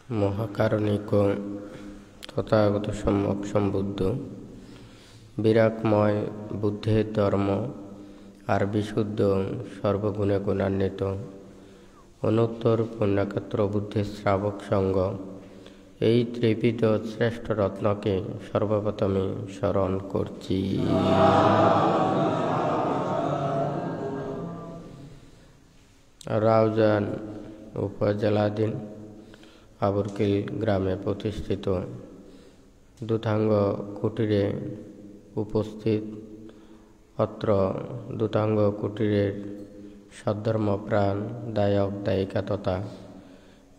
মহাকারণিক তথাগত সম্যক সম্বুদ্ধ বিরাগময় বুদ্ধের ধর্ম আর বিশুদ্ধ সর্বগুণে গুণান্বিত অনুত্তর পুণ্যক্ষেত্র বুদ্ধের শ্রাবক সঙ্গ এই ত্রিবিধ শ্রেষ্ঠ রত্নকে সর্বপ্রথমে স্মরণ করছি। রাউজান উপজেলাধীন আবুরকিল গ্রামে প্রতিষ্ঠিত দুতাঙ্গ কুটিরে উপস্থিত। অত্র দুতাঙ্গ কুটিরের সদ্ধর্মপ্রাণ দায়ক দায়িকা তথা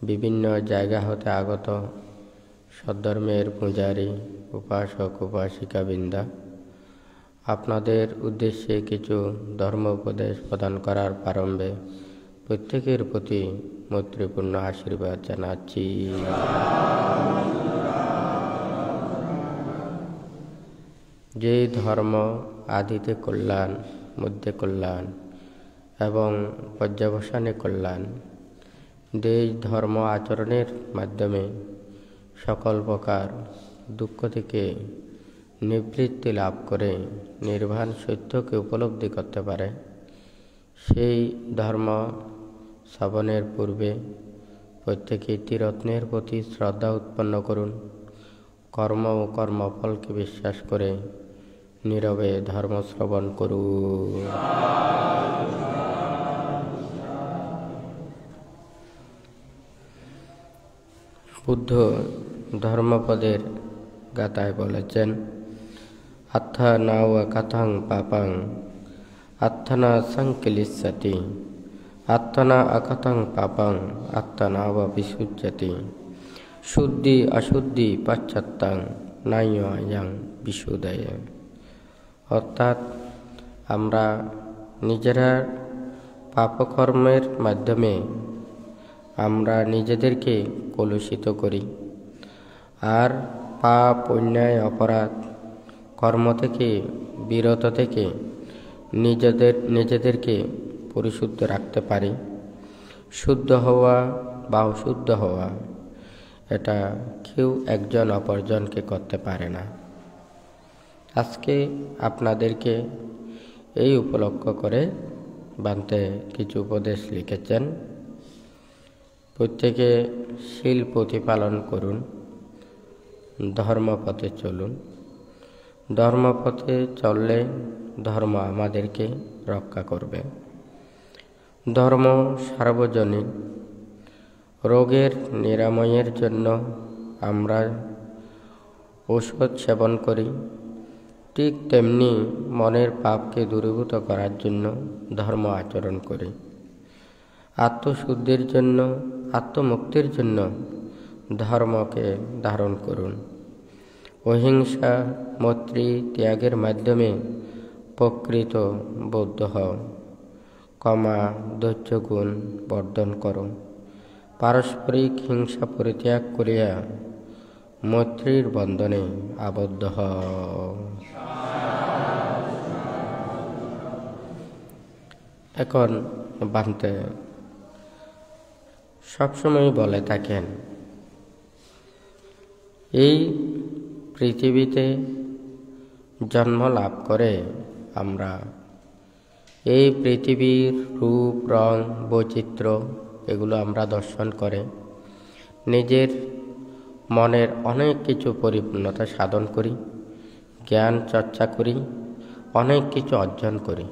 বিভিন্ন জায়গা হতে আগত সদ্ধর্মের পূজারী উপাসক উপাসিকাবৃন্দা, আপনাদের উদ্দেশ্যে কিছু ধর্ম উপদেশ প্রদান করার প্রারম্ভে প্রত্যেকের প্রতি মৈত্রীপূর্ণ আশীর্বাদ জানাচ্ছি। যে ধর্ম আদিতে কল্যাণ, মধ্যে কল্যাণ এবং পর্যবসানে কল্যাণ, যে ধর্ম আচরণের মাধ্যমে সকল প্রকার দুঃখ থেকে নিবৃত্তি লাভ করে নির্বাণ সত্যকে উপলব্ধি করতে পারে, সেই ধর্ম শ্রবণের পূর্বে প্রত্যেকে ত্রিরত্নের প্রতি শ্রদ্ধা উৎপন্ন করুন। কর্ম ও কর্মফলকে বিশ্বাস করে নীরবে ধর্ম শ্রবণ করুন। বুদ্ধ ধর্মপদের গাথায় বলেছেন, আত্থা না ওয়া কথাং পাপাং আত্থনা সংকিলিষ্যতি আত্মনা অকথং পাপং আত্মনা ওয়া বিশুজ্যতি শুদ্ধি অশুদ্ধি পাশ্চাত্যাং নাইয়াং বিশুদ্ধয়ে। অর্থাৎ আমরা নিজেরা পাপকর্মের মাধ্যমে আমরা নিজেদেরকে কলুষিত করি, আর পাপ অন্যায় অপরাধ কর্ম থেকে বিরত থেকে নিজেদেরকে পরিশুদ্ধ রাখতে পারি। শুদ্ধ হওয়া বা অশুদ্ধ হওয়া এটা কেউ একজন অপরজনকে করতে পারে না। আজকে আপনাদেরকে এই উপলক্ষ করে বান্তে কিছু উপদেশ লিখেছেন। প্রত্যেকে শীল প্রতিপালন করুন, ধর্মপথে চলুন। ধর্মপথে চললে ধর্ম আমাদেরকে রক্ষা করবে। ধর্ম সার্বজনীন। রোগের নিরাময়ের জন্য আমরা ঔষধ সেবন করি, ঠিক তেমনি মনের পাপকে দূরীভূত করার জন্য ধর্ম আচরণ করি। আত্মশুদ্ধির জন্য, আত্মমুক্তির জন্য ধর্মকে ধারণ করুন। অহিংসা মৈত্রী ত্যাগের মাধ্যমে প্রকৃত বৌদ্ধ হও। ক্ষমা ধৈর্য গুণ বর্ধন করো। পারস্পরিক হিংসা পরিত্যাগ করিয়া মৈত্রীর বন্ধনে আবদ্ধ হও। এখন বান্তে সবসময় বলে থাকেন, এই পৃথিবীতে জন্ম লাভ করে আমরা এই পৃথিবীর রূপ রং বৈচিত্র্য এগুলো আমরা দর্শন করে নিজের মনের অনেক কিছু পরিপূর্ণতা সাধন করি, জ্ঞান চর্চা করি, অনেক কিছু অর্জন করি।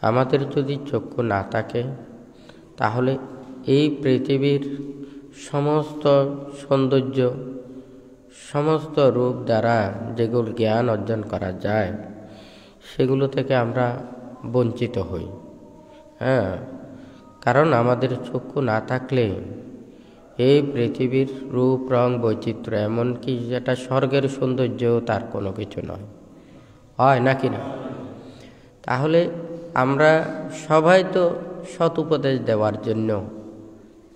আমাদের যদি চক্ষু না থাকে তাহলে এই পৃথিবীর সমস্ত সৌন্দর্য, সমস্ত রূপ দ্বারা যেগুলো জ্ঞান অর্জন করা যায় সেগুলো থেকে আমরা বঞ্চিত হই। কারণ আমাদের চক্ষু না থাকলে এই পৃথিবীর রূপ রং বৈচিত্র্য, এমনকি যেটা স্বর্গের সৌন্দর্য, তার কোনো কিছু নয়, হয় নাকি না? তাহলে আমরা সবাই তো সৎ উপদেশ দেওয়ার জন্য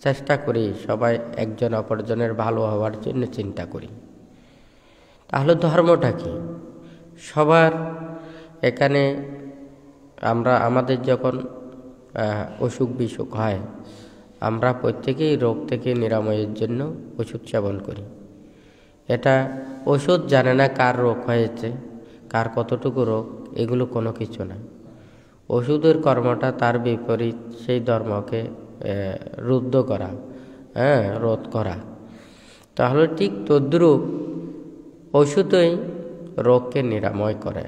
চেষ্টা করি, সবাই একজন অপরজনের ভালো হওয়ার জন্য চিন্তা করি। তাহলে ধর্মটা কি? সবার এখানে আমাদের যখন অসুখ বিসুখ হয় আমরা প্রত্যেকেই রোগ থেকে নিরাময়ের জন্য ওষুধ সেবন করি। এটা ওষুধ জানে না কার রোগ হয়েছে, কার কতটুকু রোগ, এগুলো কোনো কিছু না। ওষুধের কর্মটা তার বিপরীত সেই ধর্মকে রুদ্ধ করা, রোধ করা। তাহলে ঠিক তদ্রূপ ওষুধই রোগকে নিরাময় করে।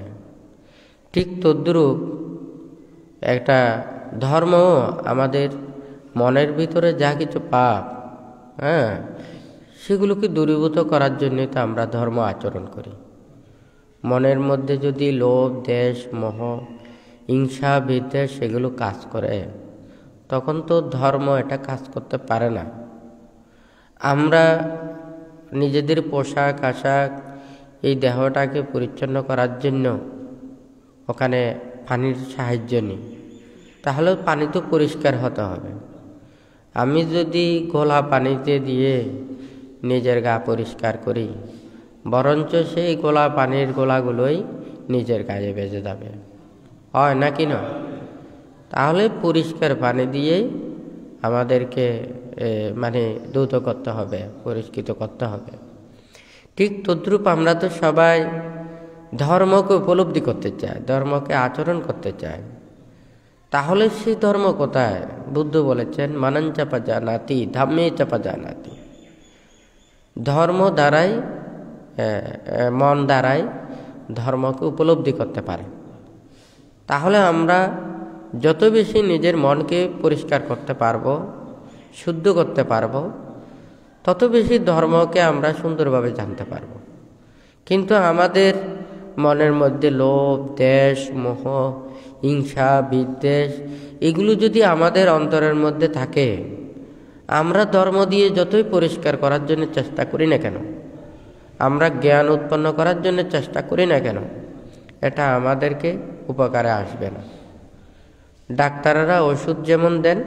ঠিক তদ্রূপ একটা ধর্ম আমাদের মনের ভিতরে যা কিছু পাপ, সেগুলোকে দূরীভূত করার জন্যই তো আমরা ধর্ম আচরণ করি। মনের মধ্যে যদি লোভ, দ্বেষ, মোহ, হিংসা, বিদ্বেষ সেগুলো কাজ করে, তখন তো ধর্ম এটা কাজ করতে পারে না। আমরা নিজেদের পোশাক আশাক, এই দেহটাকে পরিচ্ছন্ন করার জন্য ওখানে পানির সাহায্য নিই, তাহলে পানি তো পরিষ্কার হতে হবে। আমি যদি গোলা পানিতে দিয়ে নিজের গা পরিষ্কার করি, বরঞ্চ সেই গোলা পানির গোলাগুলোই নিজের গায়ে বেজে যাবে, হয় নাকি না? তাহলে পরিষ্কার পানি দিয়েই আমাদেরকে ধৌত করতে হবে, পরিষ্কৃত করতে হবে। ঠিক তদ্রূপ আমরা তো সবাই ধর্মকে উপলব্ধি করতে চাই, ধর্মকে আচরণ করতে চাই। তাহলে সেই ধর্ম কোথায়? বুদ্ধ বলেছেন মানন চাপা জানাতি ধাম্মে চাপা জানাতি। ধর্ম দ্বারাই, মন দ্বারাই ধর্মকে উপলব্ধি করতে পারে। তাহলে আমরা যত বেশি নিজের মনকে পরিষ্কার করতে পারবো, শুদ্ধ করতে পারবো, তত বেশি ধর্মকে আমরা সুন্দরভাবে জানতে পারবো। কিন্তু আমাদের মনের মধ্যে লোভ, দ্বেষ, মোহ, হিংসা, বিদ্বেষ এগুলো যদি আমাদের অন্তরের মধ্যে থাকে, আমরা ধর্ম দিয়ে যতই পরিষ্কার করার জন্য চেষ্টা করি না কেন, আমরা জ্ঞান উৎপন্ন করার জন্য চেষ্টা করি না কেন, এটা আমাদেরকে উপকারে আসবে না। ডাক্তাররা ওষুধ যেমন দেন,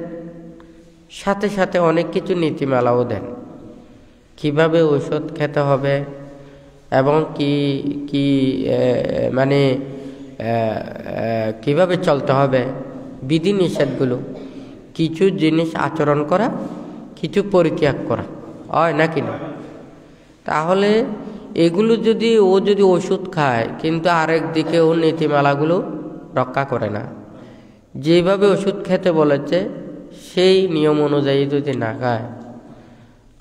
সাথে সাথে অনেক কিছু নীতিমালাও দেন, কিভাবে ওষুধ খেতে হবে এবং কিভাবে চলতে হবে, বিধিনিষেধগুলো, কিছু জিনিস আচরণ করা, কিছু পরিত্যাগ করা, হয় নাকি না? তাহলে এগুলো যদি ওষুধ খায় কিন্তু আরেক দিকে ও নীতিমালাগুলো রক্ষা করে না, যেভাবে ওষুধ খেতে বলেছে সেই নিয়ম অনুযায়ী যদি না খায়,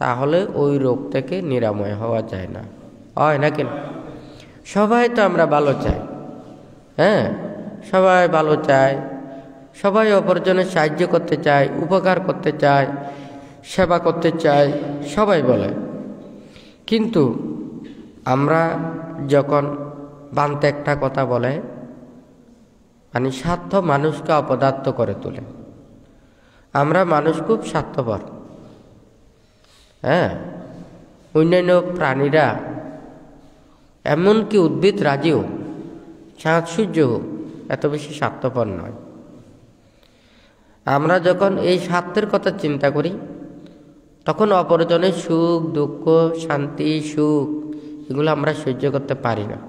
তাহলে ওই রোগ থেকে নিরাময় হওয়া যায় না, হয় নাকি না? সবাই তো আমরা ভালো চাই, সবাই ভালো চাই, সবাই অপরজনের সাহায্য করতে চায়, উপকার করতে চায়, সেবা করতে চায়, সবাই বলে। কিন্তু আমরা যখন বান্তে একটা কথা বলে, স্বার্থ মানুষকে অপদার্থ করে তোলে। আমরা মানুষ খুব স্বার্থপর। অন্যান্য প্রাণীরা, এমনকি উদ্ভিদ রাজিও, চাঁদ সূর্য এত বেশি স্বার্থপর নয়। আমরা যখন এই স্বার্থের কথা চিন্তা করি, তখন অপরজনের সুখ, দুঃখ, শান্তি, সুখ এগুলো আমরা সহ্য করতে পারি না।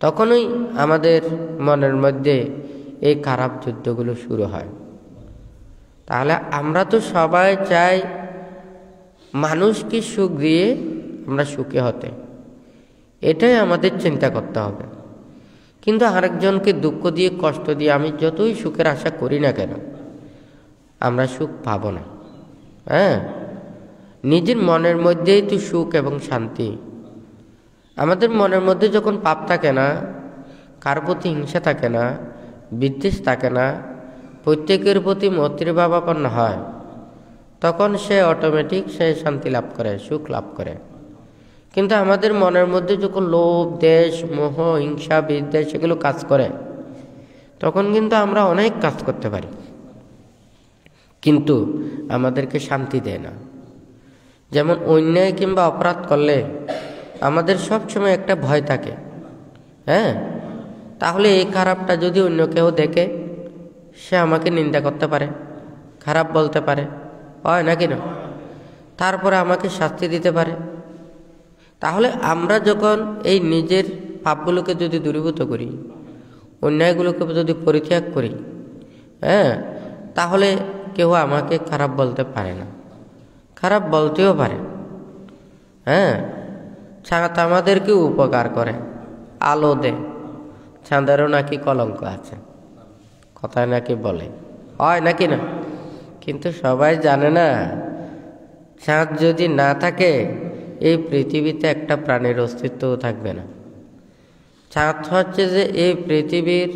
তখনই আমাদের মনের মধ্যে এই খারাপ যুদ্ধগুলো শুরু হয়। তাহলে আমরা তো সবাই চাই মানুষকে সুখ দিয়ে আমরা সুখী হতে, এটাই আমাদের চিন্তা করতে হবে। কিন্তু আরেকজনকে দুঃখ দিয়ে, কষ্ট দিয়ে আমি যতই সুখের আশা করি না কেন, আমরা সুখ পাব না। নিজের মনের মধ্যেই তো সুখ এবং শান্তি। আমাদের মনের মধ্যে যখন পাপ থাকে না, কার প্রতি হিংসা থাকে না, বিদ্বেষ থাকে না, প্রত্যেকের প্রতি মৈত্রীভাবাপন্ন হয়, তখন সে অটোমেটিক সে শান্তি লাভ করে, সুখ লাভ করে। কিন্তু আমাদের মনের মধ্যে যখন লোভ, দ্বেষ, মোহ, হিংসা, বিদ্বেষ সেগুলো কাজ করে, তখন কিন্তু আমরা অনেক কাজ করতে পারি, কিন্তু আমাদেরকে শান্তি দেয় না। যেমন অন্যায় কিংবা অপরাধ করলে আমাদের সব সময় একটা ভয় থাকে, তাহলে এই খারাপটা যদি অন্য কেউ দেখে, সে আমাকে নিন্দা করতে পারে, খারাপ বলতে পারে, হয় নাকি না? তারপরে আমাকে শাস্তি দিতে পারে। তাহলে আমরা যখন এই নিজের পাপগুলোকে যদি দূরীভূত করি, অন্যায়গুলোকে যদি পরিত্যাগ করি, তাহলে কেউ আমাকে খারাপ বলতে পারে না, খারাপ বলতেও পারে। হ্যাঁ, চাঁদ আমাদেরকে উপকার করে, আলো দেয়। চাঁদেরও নাকি কলঙ্ক আছে, কথায় নাকি বলে, হয় নাকি না? কিন্তু সবাই জানে না, চাঁদ যদি না থাকে এই পৃথিবীতে একটা প্রাণীর অস্তিত্বও থাকবে না। চাঁদ হচ্ছে যে এই পৃথিবীর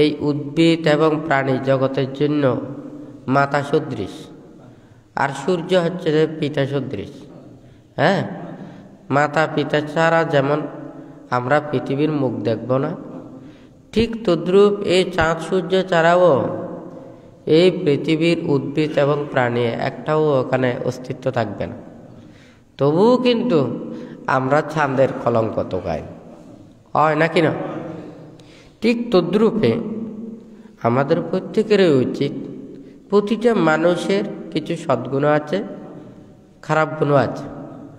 এই উদ্ভিদ এবং প্রাণী জগতের জন্য মাতা সদৃশ, আর সূর্য হচ্ছে যে পিতা সদৃশ। হ্যাঁ, মাতা পিতা ছাড়া যেমন আমরা পৃথিবীর মুখ দেখব না, ঠিক তদ্রূপ এই চাঁদ সূর্য ছাড়াও এই পৃথিবীর উদ্ভিদ এবং প্রাণী একটাও ওখানে অস্তিত্ব থাকবে না। তবুও কিন্তু আমরা চাঁদের কলঙ্ক তো গাই, হয় নাকি না? ঠিক তদ্রূপে আমাদের প্রত্যেকেরই উচিত, প্রতিটা মানুষের কিছু সদ্গুণ আছে, খারাপ গুণও আছে,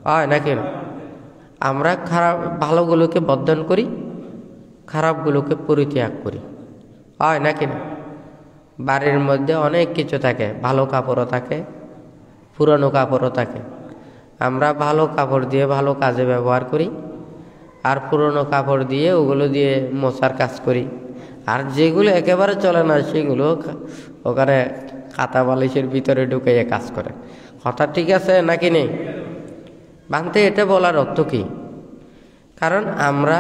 হয় নাকি না? আমরা ভালোগুলোকে বর্ধন করি, খারাপগুলোকে পরিত্যাগ করি, হয় নাকি না? বাড়ির মধ্যে অনেক কিছু থাকে, ভালো কাপড়ও থাকে, পুরনো কাপড়ও থাকে। আমরা ভালো কাপড় দিয়ে ভালো কাজে ব্যবহার করি, আর পুরনো কাপড় দিয়ে ওগুলো দিয়ে মোছার কাজ করি। আর যেগুলো একেবারে চলে না সেগুলো ওখানে কাঁথা বালিশের ভিতরে ঢুকিয়ে কাজ করে। কথা ঠিক আছে নাকি নেই? বানতে এটা বলার অর্থ কি? কারণ আমরা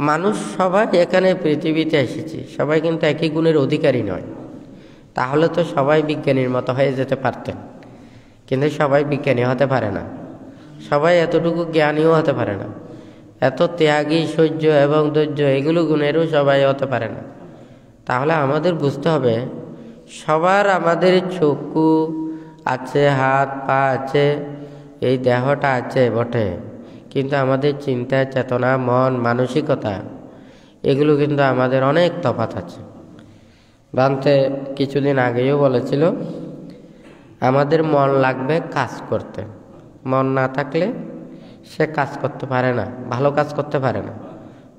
মানুষ সবাই এখানে পৃথিবীতে এসেছি, সবাই কিন্তু একই গুণের অধিকারী নয়। তাহলে তো সবাই বিজ্ঞানীর মতো হয়ে যেতে পারতেন, কিন্তু সবাই বিজ্ঞানী হতে পারে না, সবাই এতটুকু জ্ঞানীও হতে পারে না, এত ত্যাগী, সহ্য এবং ধৈর্য এগুলো গুণেরও সবাই হতে পারে না। তাহলে আমাদের বুঝতে হবে, সবার আমাদের চক্ষু আছে, হাত পা আছে, এই দেহটা আছে বটে, কিন্তু আমাদের চিন্তা, চেতনা, মন, মানসিকতা এগুলো কিন্তু আমাদের অনেক তফাৎ আছে। বানতে কিছুদিন আগেও বলেছিল, আমাদের মন লাগবে কাজ করতে, মন না থাকলে সে কাজ করতে পারে না, ভালো কাজ করতে পারে না।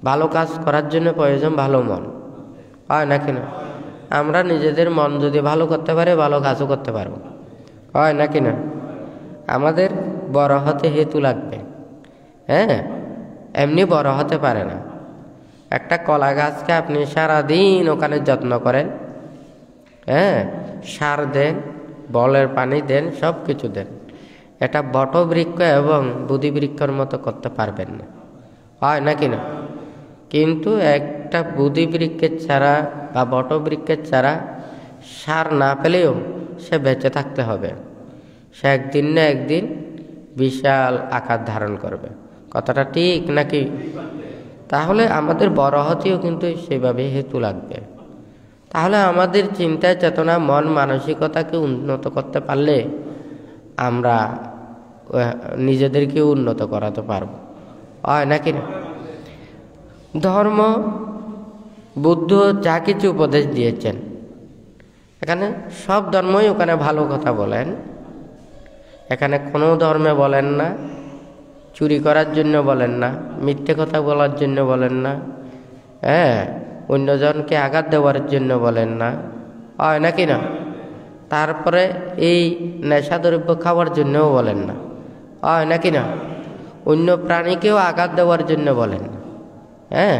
ভালো কাজ করার জন্য প্রয়োজন ভালো মন, হয় নাকি না? আমরা নিজেদের মন যদি ভালো করতে পারি, ভালো কাজও করতে পারবো, হয় নাকি না? আমাদের বড় হতে হেতু লাগবে। হ্যাঁ, এমনি বড় হতে পারে না। একটা কলা গাছকে আপনি সারাদিন ওখানে যত্ন করেন, হ্যাঁ, সার দেন, বলের পানি দেন, সব কিছু দেন, এটা বটবৃক্ষ এবং বুধিবৃক্ষর মতো করতে পারবেন না, হয় নাকি না? কিন্তু একটা বুধিবৃক্ষের ছাড়া বা বটবৃক্ষের ছাড়া সার না পেলেও সে বেঁচে থাকতে হবে, সে একদিন না একদিন বিশাল আকার ধারণ করবে। কথাটা ঠিক নাকি? তাহলে আমাদের বড় হতেও কিন্তু সেভাবে হেতু লাগবে। তাহলে আমাদের চিন্তা, চেতনা, মন, মানসিকতাকে উন্নত করতে পারলে আমরা নিজেদেরকে উন্নত করাতে পারবো, হয় নাকি না? ধর্ম, বুদ্ধ যা কিছু উপদেশ দিয়েছেন, এখানে সব ধর্মই ওখানে ভালো কথা বলেন। এখানে কোনো ধর্মে বলেন না চুরি করার জন্য, বলেন না মিথ্যে কথা বলার জন্য, বলেন না হ্যাঁ অন্যজনকে আঘাত দেওয়ার জন্য, বলেন না, হয় নাকি না? তারপরে এই নেশাদ্রব্য খাওয়ার জন্যও বলেন না, হয় নাকি না? অন্য প্রাণীকেও আঘাত দেওয়ার জন্য বলেন না। হ্যাঁ,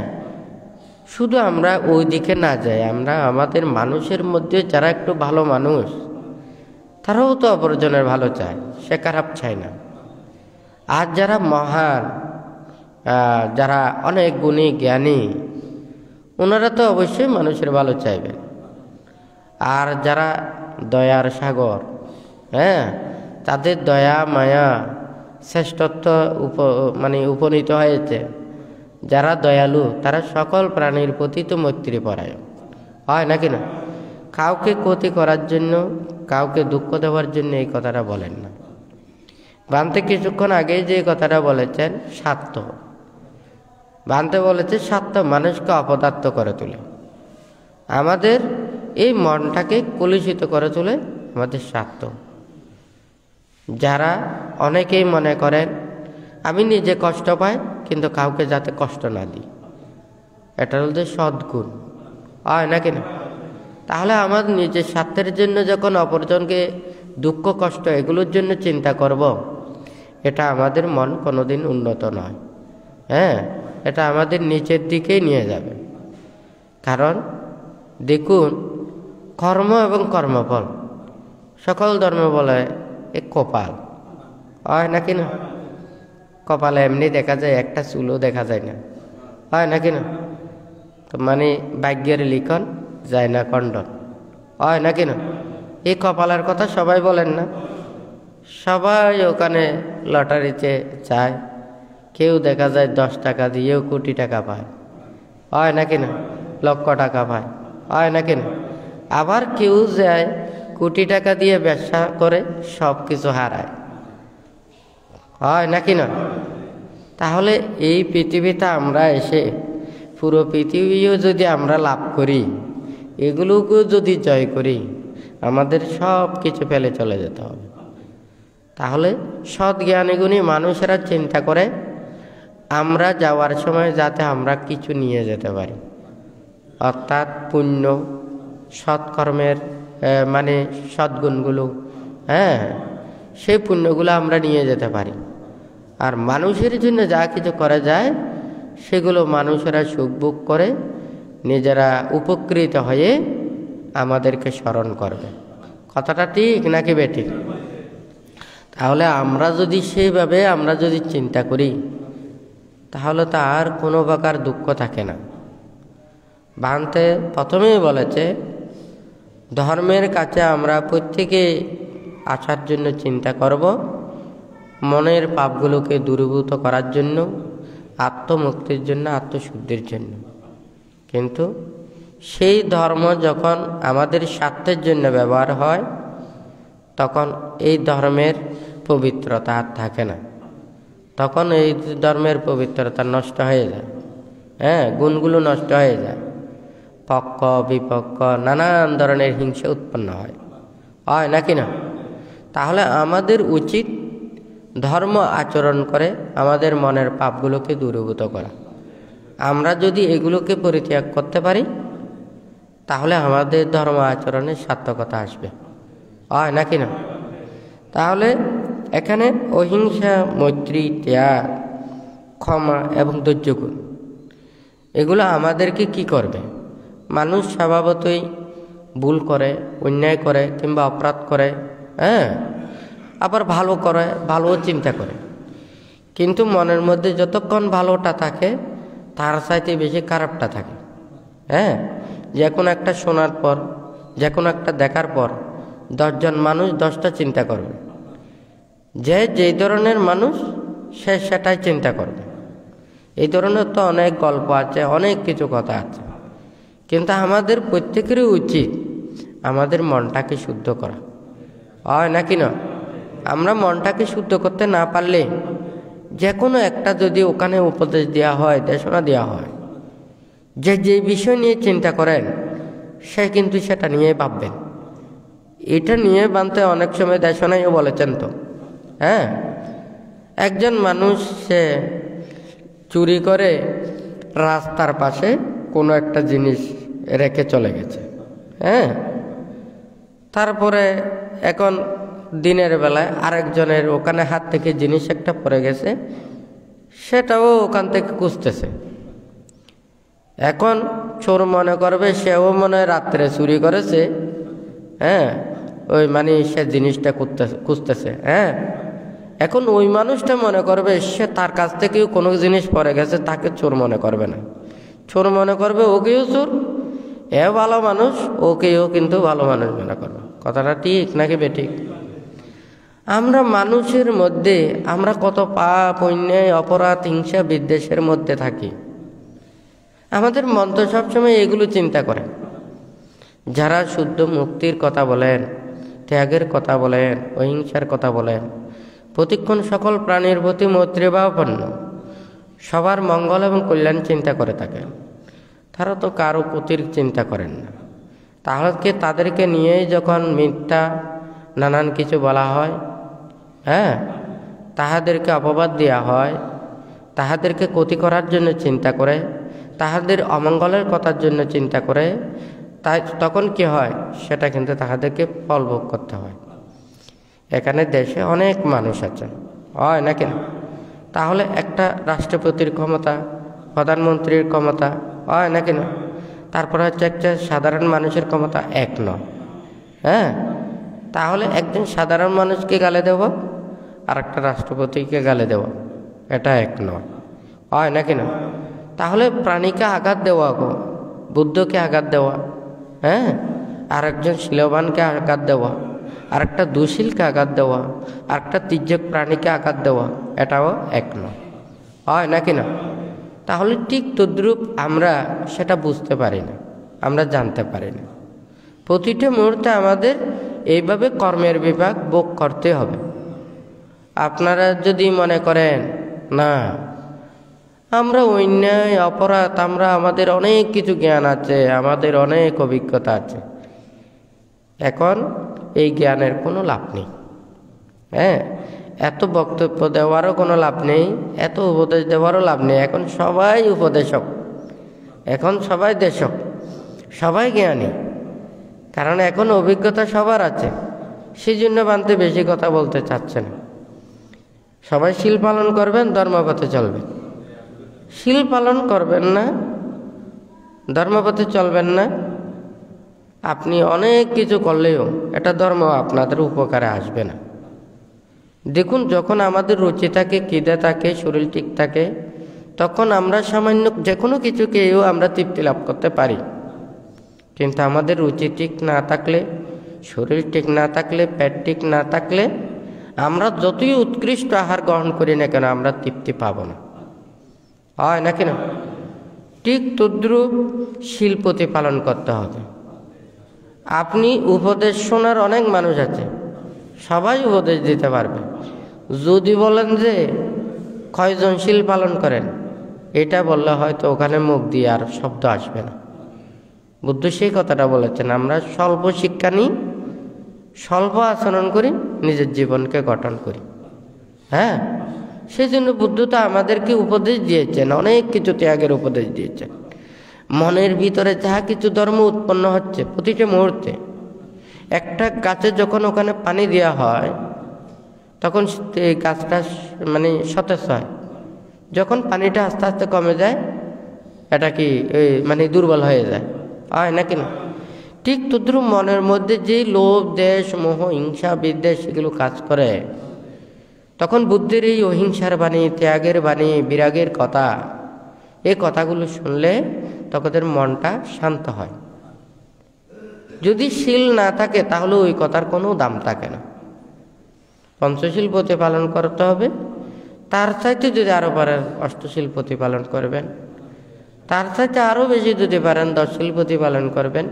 শুধু আমরা ওই দিকে না যাই, আমরা আমাদের মানুষের মধ্যে যারা একটু ভালো মানুষ, তারাও তো অপরজনের ভালো চায়, সে খারাপ চায় না। আর যারা মহান, যারা অনেক গুণী, জ্ঞানী, ওনারা তো অবশ্যই মানুষের ভালো চাইবেন। আর যারা দয়ার সাগর, হ্যাঁ, তাদের দয়া, মায়া, শ্রেষ্ঠত্ব উপনীত হয়েছে। যারা দয়ালু তারা সকল প্রাণীর প্রতি তো মৈত্রীপরায়ণ, হয় নাকি না? কাউকে ক্ষতি করার জন্য, কাউকে দুঃখ দেওয়ার জন্য এই কথাটা বলেন না। বানতে কিছুক্ষণ আগেই যে কথাটা বলেছেন, স্বার্থ, বানতে বলেছে স্বার্থ মানুষকে অপদার্থ করে তোলে। আমাদের এই মনটাকে কলুষিত করে তোলে আমাদের স্বার্থ। যারা অনেকেই মনে করেন আমি নিজে কষ্ট পাই কিন্তু কাউকে যাতে কষ্ট না দিই, এটা হচ্ছে সদ্গুণ, হয় নাকি না? তাহলে আমার নিজের স্বার্থের জন্য যখন অপরজনকে দুঃখ কষ্ট এগুলোর জন্য চিন্তা করব, এটা আমাদের মন কোনোদিন উন্নত নয়। এটা আমাদের নিচের দিকেই নিয়ে যাবে। কারণ দেখুন, কর্ম এবং কর্মফল সকল ধর্ম বলে এ কপাল, হয় নাকি না? কপালে এমনি দেখা যায়, একটা চুলও দেখা যায় না, হয় নাকি না? তো মানে ভাগ্যের লিখন যায় না খণ্ডন, হয় নাকি না? এই কপালের কথা সবাই বলেন না? সবাই ওখানে লটারিতে যায়, কেউ দেখা যায় 10 টাকা দিয়েও কোটি টাকা পায়, হয় নাকি না? লক্ষ টাকা পায়, হয় নাকি না? আবার কেউ যায় কোটি টাকা দিয়ে ব্যবসা করে সব কিছু হারায়, হয় নাকি না? তাহলে এই পৃথিবীতে আমরা এসে পুরো পৃথিবীও যদি আমরা লাভ করি, এগুলোকেও যদি জয় করি, আমাদের সব কিছু ফেলে চলে যেতে হবে। তাহলে সৎ জ্ঞানী গুণী মানুষেরা চিন্তা করে আমরা যাওয়ার সময় যাতে আমরা কিছু নিয়ে যেতে পারি, অর্থাৎ পুণ্য সৎকর্মের মানে সদ্গুণগুলো, সেই পুণ্যগুলো আমরা নিয়ে যেতে পারি। আর মানুষের জন্য যা কিছু করা যায় সেগুলো মানুষেরা সুখ ভোগ করে নিজেরা উপকৃত হয়ে আমাদেরকে স্মরণ করবে। কথাটা ঠিক নাকি বেঠিক? তাহলে আমরা যদি সেইভাবে আমরা যদি চিন্তা করি, তাহলে তো আর কোনো প্রকার দুঃখ থাকে না। ভান্তে প্রথমেই বলেছে ধর্মের কাছে আমরা প্রত্যেকে আসার জন্য চিন্তা করব, মনের পাপগুলোকে দূরীভূত করার জন্য, আত্মমুক্তির জন্য, আত্মশুদ্ধির জন্য। কিন্তু সেই ধর্ম যখন আমাদের স্বার্থের জন্য ব্যবহার হয়, তখন এই ধর্মের পবিত্রতা আর থাকে না। তখন এই ধর্মের পবিত্রতা নষ্ট হয়ে যায়, গুণগুলো নষ্ট হয়ে যায়, পক্ষ বিপক্ষ নানান ধরনের হিংসা উৎপন্ন হয় নাকি না? তাহলে আমাদের উচিত ধর্ম আচরণ করে আমাদের মনের পাপগুলোকে দূরীভূত করা। আমরা যদি এগুলোকে পরিত্যাগ করতে পারি, তাহলে আমাদের ধর্ম আচরণের সার্থকতা আসবে, হয় নাকি না? তাহলে এখানে অহিংসা, মৈত্রী, ত্যাগ, ক্ষমা এবং ধৈর্যগুণ এগুলো আমাদেরকে কি করবে? মানুষ স্বভাবতই ভুল করে, অন্যায় করে কিংবা অপরাধ করে, আবার ভালো করে, ভালোও চিন্তা করে। কিন্তু মনের মধ্যে যতক্ষণ ভালোটা থাকে তার চাইতে বেশি খারাপটা থাকে। যে কোনো একটা শোনার পর, যে কোনো একটা দেখার পর 10 জন মানুষ 10টা চিন্তা করবে। যেই ধরনের মানুষ সে সেটাই চিন্তা করবে। এই ধরনের তো অনেক গল্প আছে, অনেক কিছু কথা আছে। কিন্তু আমাদের প্রত্যেকেরই উচিত আমাদের মনটাকে শুদ্ধ করা, হয় নাকি না? আমরা মনটাকে শুদ্ধ করতে না পারলে যে কোনো একটা যদি ওখানে উপদেশ দেওয়া হয়, দেশনা দেওয়া হয়, যে বিষয় নিয়ে চিন্তা করেন সে কিন্তু সেটা নিয়েই ভাববেন। এটা নিয়ে বানতে অনেক সময় দেশনাইও বলেছেন তো। একজন মানুষ সে চুরি করে রাস্তার পাশে কোনো একটা জিনিস রেখে চলে গেছে। তারপরে এখন দিনের বেলায় আরেকজনের ওখানে হাত থেকে জিনিস একটা পড়ে গেছে, সেটাও ওখান থেকে খুঁজতেছে। এখন চোর মনে করবে সেও মনে হয় রাত্রে চুরি করেছে, ওই মানে সে জিনিসটা খুঁজতেছে। এখন ওই মানুষটা মনে করবে সে তার কাছ থেকেও কোনো জিনিস পড়ে গেছে, তাকে চোর মনে করবে না। চোর মনে করবে ওকেও চোর, ভালো মানুষ, ওকেও কিন্তু ভালো মানুষ মনে করবে। কথাটা ঠিক নাকি বেঠিক? আমরা মানুষের মধ্যে আমরা কত পাপ, অন্যায়, অপরাধ, হিংসা, বিদ্বেষের মধ্যে থাকি। আমাদের মন তো সবসময় এগুলো চিন্তা করে। যারা শুদ্ধ মুক্তির কথা বলেন, ত্যাগের কথা বলেন, অহিংসার কথা বলেন, প্রতিক্ষণ সকল প্রাণীর প্রতি মৈত্রীভাবাপন্ন, সবার মঙ্গল এবং কল্যাণ চিন্তা করে থাকেন, তারা তো কারো ক্ষতির চিন্তা করেন না। তাহলে কি তাদেরকে নিয়েই যখন মিথ্যা নানান কিছু বলা হয়, তাহাদেরকে অপবাদ দেওয়া হয়, তাহাদেরকে ক্ষতি করার জন্য চিন্তা করে, তাহাদের অমঙ্গলের কথার জন্য চিন্তা করে, তাই তখন কি হয়, সেটা কিন্তু তাহাদেরকে ফলভোগ করতে হয়। এখানে দেশে অনেক মানুষ আছে, হয় না কেন? তাহলে একটা রাষ্ট্রপতির ক্ষমতা, প্রধানমন্ত্রীর ক্ষমতা, হয় না কেন? তারপরে হচ্ছে একটা সাধারণ মানুষের ক্ষমতা এক নয়। হ্যাঁ, তাহলে একজন সাধারণ মানুষকে গালে দেব আর একটা রাষ্ট্রপতিকে গালে দেব, এটা এক নয়, হয় না কেন? তাহলে প্রাণীকে আঘাত দেওয়া গো, বুদ্ধকে আঘাত দেওয়া, হ্যাঁ, আর একজন শিলবানকে আঘাত দেওয়া, আর একটা দুশীলকে আঘাত দেওয়া, আর একটা তির্যক প্রাণীকে আঘাত দেওয়া, এটাও এক নয়, হয় নাকি না? তাহলে ঠিক তদ্রূপ আমরা সেটা বুঝতে পারি না, আমরা জানতে পারি না। প্রতিটা মুহূর্তে আমাদের এইভাবে কর্মের বিভাগ ভোগ করতে হবে। আপনারা যদি মনে করেন না আমরা অন্যায় অপরাধ, আমাদের অনেক কিছু জ্ঞান আছে, আমাদের অনেক অভিজ্ঞতা আছে, এখন এই জ্ঞানের কোনো লাভ নেই। হ্যাঁ, এত বক্তব্য দেওয়ারও কোনো লাভ নেই, এত উপদেশ দেওয়ারও লাভ নেই। এখন সবাই উপদেশক, এখন সবাই দেশক, সবাই জ্ঞানী, কারণ এখন অভিজ্ঞতা সবার আছে। সেই জন্য বানতে বেশি কথা বলতে চাচ্ছে না। সবাই শীল পালন করবেন, ধর্মপথে চলবেন। শীল পালন করবেন না, ধর্মপথে চলবেন না, আপনি অনেক কিছু করলেও এটা ধর্ম আপনাদের উপকারে আসবে না। দেখুন, যখন আমাদের রুচি থাকে, খিদে থাকে, শরীর ঠিক থাকে, তখন আমরা সামান্য যে কোনো কিছুকেও আমরা তৃপ্তি লাভ করতে পারি। কিন্তু আমাদের রুচি ঠিক না থাকলে, শরীর ঠিক না থাকলে, পেট ঠিক না থাকলে, আমরা যতই উৎকৃষ্ট আহার গ্রহণ করি না কেন, আমরা তৃপ্তি পাব না, হয় নাকি না? ঠিক তদ্রূপ শীল প্রতিপালন করতে হবে। আপনি উপদেশ শোনার অনেক মানুষ আছে, সবাই উপদেশ দিতে পারবে। যদি বলেন যে কয়জন শীল পালন করেন, এটা বললে হয়তো ওখানে মুখ দিয়ে আর শব্দ আসবে না। বুদ্ধ সেই কথাটা বলেছেন, আমরা স্বল্প শিক্ষা নিই, স্বল্প আচরণ করি, নিজের জীবনকে গঠন করি। হ্যাঁ, সেই জন্য বুদ্ধ তো আমাদেরকে উপদেশ দিয়েছেন, অনেক কিছু ত্যাগের উপদেশ দিয়েছেন। মনের ভিতরে যাহা কিছু ধর্ম উৎপন্ন হচ্ছে প্রতিটা মুহূর্তে, একটা গাছে যখন ওখানে পানি দেওয়া হয় তখন এই গাছটা সতেজ হয়। যখন পানিটা আস্তে আস্তে কমে যায়, এটা কি দুর্বল হয়ে যায়, হয় নাকি না? ঠিক তদ্রুপ মনের মধ্যে যে লোভ, দেশ, মোহ, হিংসা, বিদ্বেষ এগুলো কাজ করে, তখন বুদ্ধের এই অহিংসার বাণী, ত্যাগের বাণী, বিরাগের কথা, এই কথাগুলো শুনলে তখন মনটা শান্ত হয়। যদি শীল না থাকে তাহলে ওই কথার কোনো দাম থাকে না। পঞ্চশীল প্রতিপালন করতে হবে, তার চাইতে যদি আরও পারেন অষ্টশীল প্রতিপালন করবেন, তার চাইতে আরও বেশি যদি পারেন 10 শীল প্রতিপালন করবেন,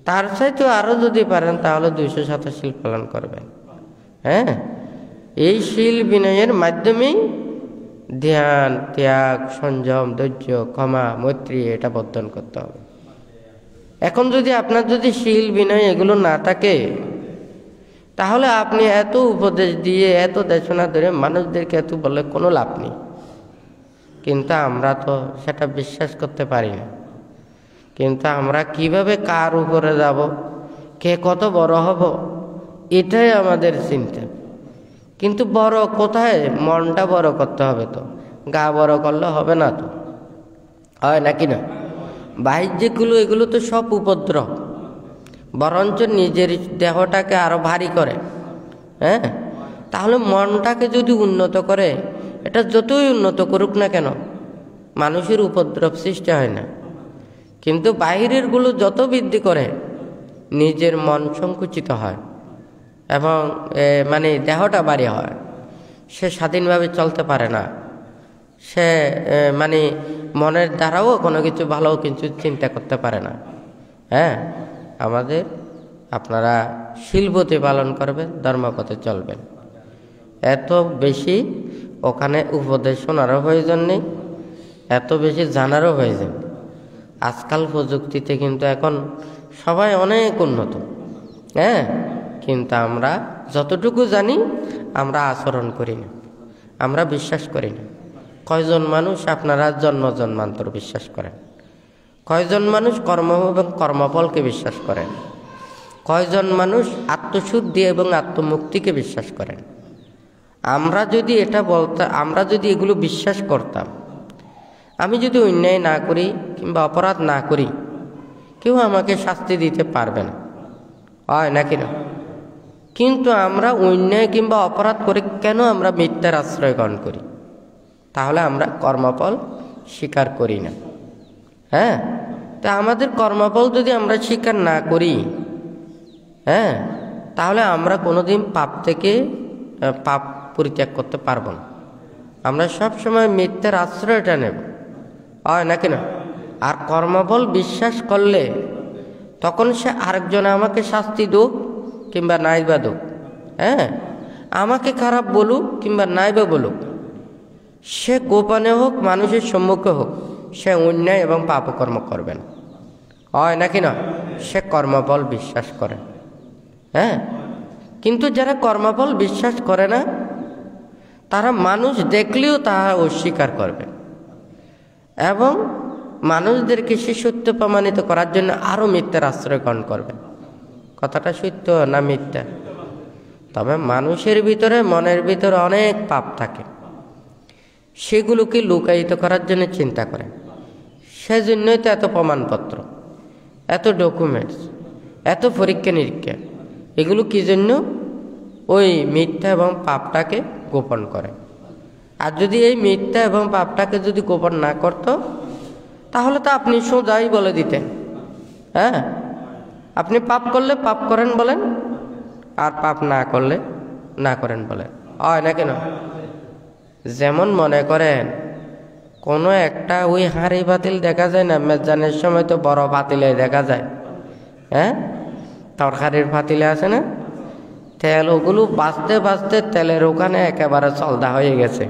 তার চাইতে আরও যদি পারেন তাহলে 227 শীল পালন করবেন। হ্যাঁ, এই শীল বিনয়ের মাধ্যমেই ধ্যান, ত্যাগ, সংযম, ধৈর্য, ক্ষমা, মৈত্রী এটা বর্ধন করতে হবে। এখন যদি আপনার শীল বিনয় এগুলো না থাকে, তাহলে আপনি এত উপদেশ দিয়ে, এত দেশনা ধরে মানুষদেরকে এত বলে কোনো লাভ নেই। কিন্তু আমরা তো সেটা বিশ্বাস করতে পারি না। কিন্তু আমরা কিভাবে কার উপরে যাব, কে কত বড় হব, এটাই আমাদের চিন্তা। কিন্তু বড় কোথায়? মনটা বড় করতে হবে। তো গা বড় করলে হবে না, তো হয় নাকি না? বাহ্যিকগুলো এগুলো তো সব উপদ্রব, বরঞ্চ নিজের দেহটাকে আরো ভারী করে। হ্যাঁ, তাহলে মনটাকে যদি উন্নত করে, এটা যতই উন্নত করুক না কেন, মানুষের উপদ্রব সৃষ্টি হয় না। কিন্তু বাহিরের গুলো যত বৃদ্ধি করে, নিজের মন সংকুচিত হয় এবং দেহটা ভারী হয়। সে স্বাধীনভাবে চলতে পারে না, সে মনের দ্বারাও কোনো কিছু ভালো কিছু চিন্তা করতে পারে না। হ্যাঁ, আপনারা শীল প্রতিপালন করবেন, ধর্মপথে চলবেন। এত বেশি ওখানে উপদেশ শোনারও প্রয়োজন নেই, এত বেশি জানারও প্রয়োজন। আজকাল প্রযুক্তিতে কিন্তু এখন সবাই অনেক উন্নত। হ্যাঁ, কিন্তু আমরা যতটুকু জানি আমরা আচরণ করি না, আমরা বিশ্বাস করি না। কয়জন মানুষ আপনারা জন্মান্তর বিশ্বাস করেন? কয়জন মানুষ কর্ম এবং কর্মফলকে বিশ্বাস করেন? কয়জন মানুষ আত্মশুদ্ধি এবং আত্মমুক্তিকে বিশ্বাস করেন? আমরা যদি এটা বলতাম, আমরা যদি এগুলো বিশ্বাস করতাম, আমি যদি অন্যায় না করি কিংবা অপরাধ না করি, কেউ আমাকে শাস্তি দিতে পারবে না, হয় নাকি না? কিন্তু আমরা অন্যায় কিংবা অপরাধ করে কেন আমরা মিথ্যার আশ্রয় গ্রহণ করি? তাহলে আমরা কর্মফল স্বীকার করি না। হ্যাঁ, তা আমাদের কর্মফল যদি আমরা স্বীকার না করি, হ্যাঁ, তাহলে আমরা কোনোদিন পাপ পরিত্যাগ করতে পারবো না। আমরা সব সময় মিথ্যার আশ্রয়টা নেব, হয় নাকি না? আর কর্মফল বিশ্বাস করলে তখন সে আরেকজনে আমাকে শাস্তি দুক কিংবা নাইবা দুক, হ্যাঁ, আমাকে খারাপ বলুক কিংবা নাইবা বলুক, সে গোপনে হোক মানুষের সম্মুখে হোক, সে অন্যায় এবং পাপকর্ম করবে না, হয় নাকি না? সে কর্মফল বিশ্বাস করে। হ্যাঁ, কিন্তু যারা কর্মফল বিশ্বাস করে না, তারা মানুষ দেখলেও তাহা অস্বীকার করবে এবং মানুষদেরকে সে সত্য প্রমাণিত করার জন্য আরও মিথ্যার আশ্রয় গ্রহণ করবে। কথাটা সত্য না মিথ্যা? তবে মানুষের ভিতরে, মনের ভিতরে অনেক পাপ থাকে, সেগুলোকে লুকায়িত করার জন্য চিন্তা করে। সেজন্যই তো এত প্রমাণপত্র, এত ডকুমেন্টস, এত পরীক্ষা নিরীক্ষা। এগুলো কি জন্য? ওই মিথ্যা এবং পাপটাকে গোপন করে। আর যদি এই মিথ্যা এবং পাপটাকে যদি গোপন না করতো, তাহলে তো আপনি সোজাই বলে দিতেন, হ্যাঁ, আপনি পাপ করলে পাপ করেন বলেন, আর পাপ না করলে না করেন বলেন, হয় না কেন? যেমন মনে করেন কোনো একটা ওই হাঁড়ি পাতিল দেখা যায় না, মেজানের সময় তো বড় পাতিলে দেখা যায়, হ্যাঁ, তরকারির পাতিলে আছে না, তেল, ওগুলো বাঁচতে বাঁচতে তেলের ওখানে একেবারে চলদা হয়ে গেছে,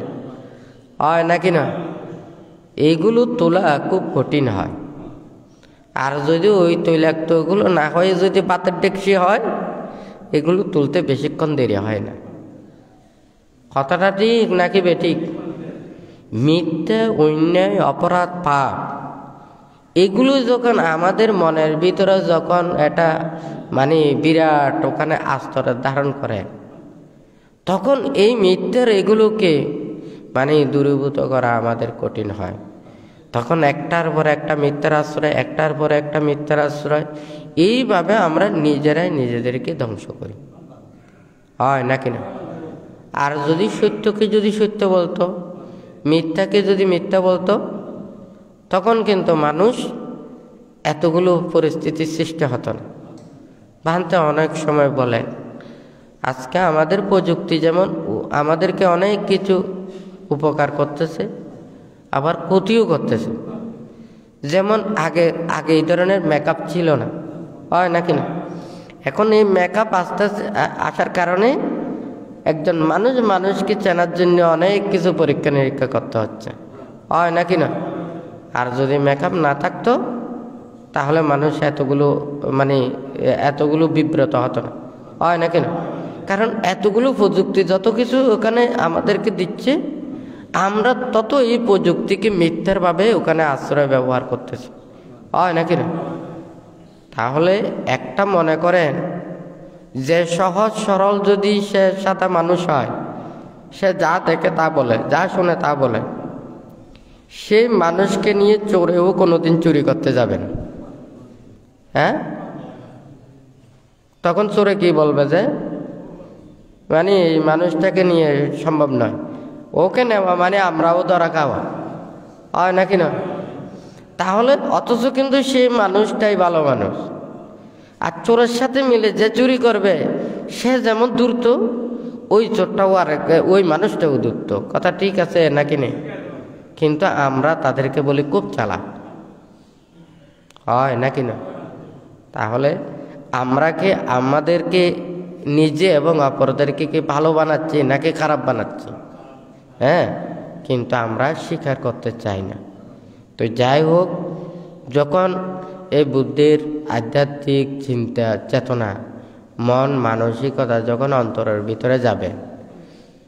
হয় নাকি না? এইগুলো তোলা খুব কঠিন হয়। আর যদি ওই তৈলাক্ত ওগুলো না হয়ে যদি পাতের ডেকচি হয়, এগুলো তুলতে বেশিক্ষণ দেরি হয় না। কথাটা ঠিক নাকি বেঠিক? মিথ্যা, অন্যায়, অপরাধ, পাপ, এগুলো যখন আমাদের মনের ভিতরে যখন এটা মানে বিরাট ওখানে আস্তর ধারণ করে, তখন এই মিথ্যার এগুলোকে মানে দূরীভূত করা আমাদের কঠিন হয়। তখন একটার পর একটা মিথ্যার আশ্রয়, একটার পর একটা মিথ্যার আশ্রয়, এইভাবে আমরা নিজেরাই নিজেদেরকে ধ্বংস করি, হয় নাকি না? আর যদি সত্যকে যদি সত্য বলতো, মিথ্যাকে যদি মিথ্যা বলতো, তখন কিন্তু মানুষ এতগুলো পরিস্থিতির সৃষ্টি হতো না। ভানতে অনেক সময় বলে, আজকে আমাদের প্রযুক্তি যেমন আমাদেরকে অনেক কিছু উপকার করতেছে, আবার ক্ষতিও করতেছে। যেমন আগে এই ধরনের মেকআপ ছিল না, হয় নাকি না? এখন এই মেকআপ আস্তে আস্তে আসার কারণে একজন মানুষকে চেনার জন্য অনেক কিছু পরীক্ষা নিরীক্ষা করতে হচ্ছে, হয় নাকি না? আর যদি মেকআপ না থাকতো, তাহলে মানুষ এতগুলো বিব্রত হতো না, হয় নাকি না? কারণ এতগুলো প্রযুক্তি যত কিছু ওখানে আমাদেরকে দিচ্ছে, আমরা তত এই প্রযুক্তিকে মিথ্যারভাবে ওখানে আশ্রয় ব্যবহার করতেছি, হয় নাকি না? তাহলে একটা মনে করেন যে সহজ সরল যদি সে সাদা মানুষ হয়, সে যা দেখে তা বলে, যা শুনে তা বলে, সেই মানুষকে নিয়ে চোরেও কোনোদিন চুরি করতে যাবে না, হ্যাঁ? তখন চোরে কি বলবে যে মানে এই মানুষটাকে নিয়ে সম্ভব নয়, ওকে নেওয়া মানে আমরাও ধরা খাওয়া, হয় নাকি না? তাহলে অথচ কিন্তু সেই মানুষটাই ভালো মানুষ। আর চোরের সাথে মিলে যে চুরি করবে, সে যেমন ধূর্ত, ওই চোরটাও আর ওই মানুষটাও ধূর্ত। কথা ঠিক আছে নাকি নেই? কিন্তু আমরা তাদেরকে বলি খুব চালাক, হয় নাকি না? তাহলে আমরা কি আমাদেরকে নিজে এবং অপরদেরকে কি ভালো বানাচ্ছি নাকি খারাপ বানাচ্ছি? হ্যাঁ, কিন্তু আমরা স্বীকার করতে চাই না। তো যাই হোক, যখন এই বুদ্ধির আধ্যাত্মিক চিন্তা, চেতনা, মন, মানসিকতা যখন অন্তরের ভিতরে যাবে,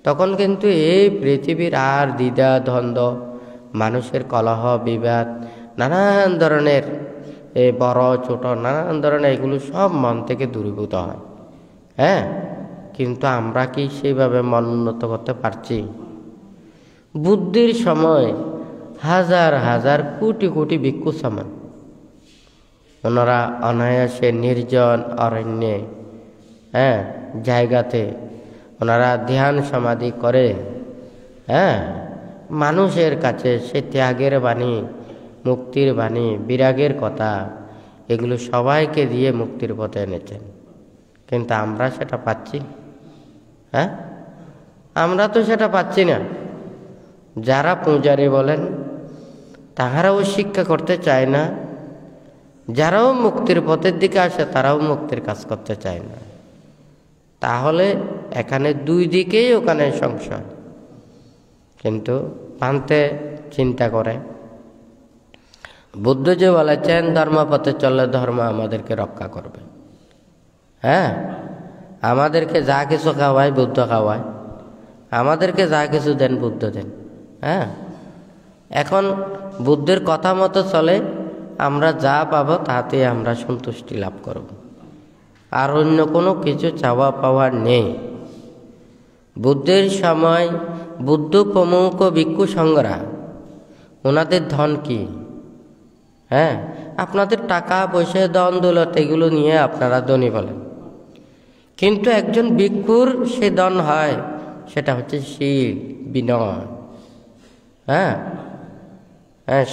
তখন কিন্তু এই পৃথিবীর আর দ্বিধা দ্বন্দ্ব, মানুষের কলহ বিবাদ নানান ধরনের বড় ছোট নানান ধরনের এগুলো সব মন থেকে দূরীভূত হয়। হ্যাঁ, কিন্তু আমরা কি সেইভাবে মন উন্নত করতে পারছি? বুদ্ধির সময় হাজার হাজার কোটি কোটি ভিক্ষু সমান, ওনারা অনায়াসে নির্জন অরণ্যে জায়গাতে ওনারা ধ্যান সমাধি করে মানুষের কাছে সে ত্যাগের বাণী, মুক্তির বাণী, বিরাগের কথা এগুলো সবাইকে দিয়ে মুক্তির পথে এনেছেন। কিন্তু আমরা সেটা পাচ্ছি? আমরা তো সেটা পাচ্ছি না। যারা পূজারী বলেন তাহারাও শিক্ষা করতে চায় না, যারাও মুক্তির পথের দিকে আসে তারাও মুক্তির কাজ করতে চায় না। তাহলে এখানে দুই দিকেই ওখানে সংশয়, কিন্তু পান্তে চিন্তা করে। বুদ্ধ যে বলেছেন ধর্মপথে চললে ধর্ম আমাদেরকে রক্ষা করবে। আমাদেরকে যা কিছু খাওয়ায় বুদ্ধ খাওয়ায়, আমাদেরকে যা কিছু দেন বুদ্ধ দেন। এখন বুদ্ধের কথা মতো চলে আমরা যা পাবো তাতে আমরা সন্তুষ্টি লাভ করব, আর অন্য কোনো কিছু চাওয়া পাওয়ার নেই। বুদ্ধের সময় বুদ্ধ প্রমুখ ভিক্ষু সংঘরা ওনাদের ধন কি? আপনাদের টাকা পয়সা ধন দৌলত এগুলো নিয়ে আপনারা ধনী বলেন, কিন্তু একজন ভিক্ষুর সে ধন হয় সেটা হচ্ছে শীল, বিনয়,